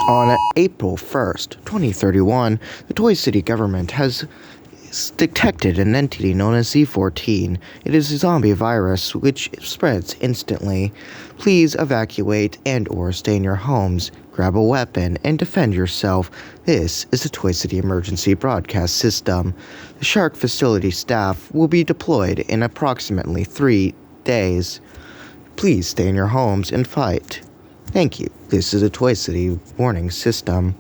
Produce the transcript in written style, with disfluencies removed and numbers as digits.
On April 1st, 2031, the Toy City government has detected an entity known as Z14. It is a zombie virus which spreads instantly. Please evacuate and or stay in your homes, grab a weapon, and defend yourself. This is the Toy City Emergency Broadcast System. The Shark facility staff will be deployed in approximately 3 days. Please stay in your homes and fight. Thank you. This is a Toy City warning system.